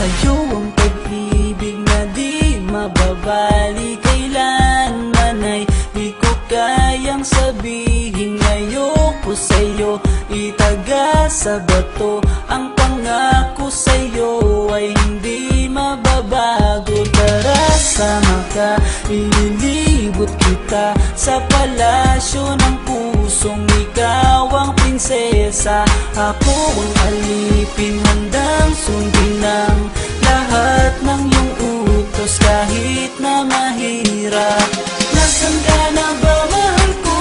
Sa'yo ang pag-ibig na di mababali, kailanman ay di ko kayang sabihin. Ayoko sa'yo itaga sa bato, ang pangako sa'yo ay hindi mababago. Tara, sama ka, ililibot kita sa palasyo ng pusong ikaw ang prinsesa. Ako ang alipin, handang sundin ng lahat ng iyong utos kahit na mahirap. Nasaan ka na ba, mahal ko?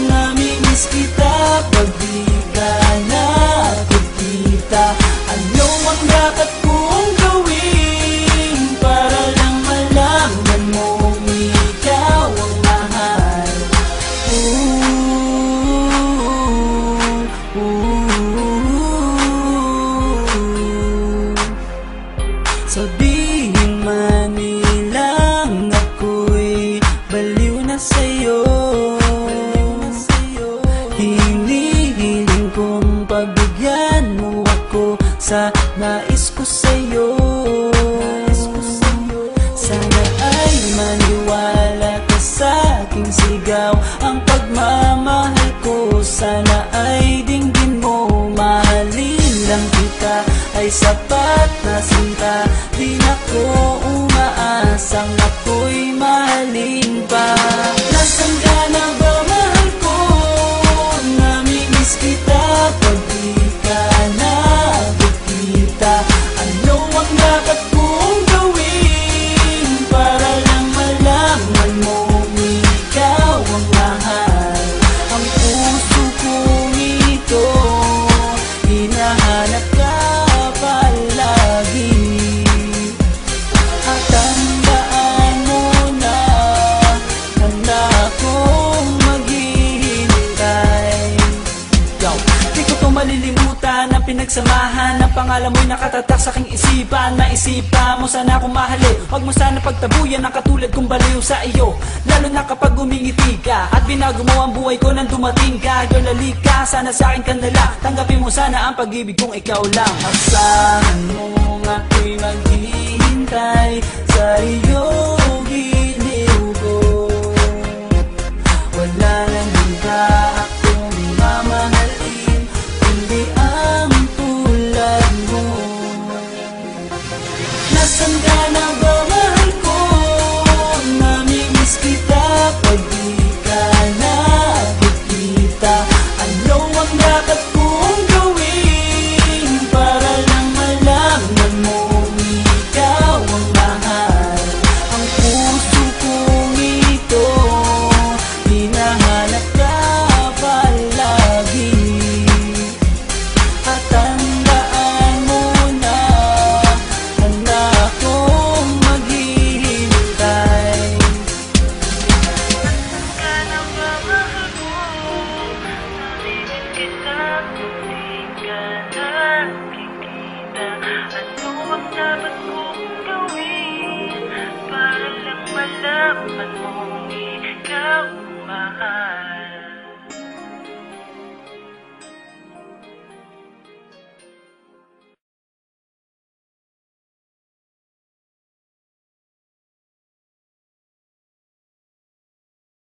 Namimiss kita pag di ka nakikita. Ano ang dapat kong gawin para lang malaman mo ikaw ang mahal? Sabihin man nilang ako'y baliw na sa'yo, hinihiling kong pagbigyan mo ako sa nais ko sa'yo. Sana ay maniwala ka sa aking sigaw, ang pagmamahal ko sana ay dinggin mo. Mahalin lang kita ay sapat na sinta, di na ko umaasang ako'y mahalin pa. Nasaan ka na ba, mahal ko? Namimiss kita pag di ka nakikita. Ano ang dapat kong gawin para lang malaman mo ikaw ang mahal? Ang puso kong ito hinahanap ka palagi, at tandaan mo na handa akong maghihintay. Di ko to malilimutan ang pinagsamahan, ang pangalan mo'y nakatatak sa aking isipan. Maisipan mo sana akong mahalin, huwag mo sana pagtabuyan ang katulad kong baliw sa iyo. Lalo na kapag umingiti ka at binago mo ang buhay ko nang dumating ka. Girl, halika, sana sa akin ka nala, tanggapin mo sana ang pag-ibig kong ikaw lang. Asahan mo ako'y maghihintay sa iyo.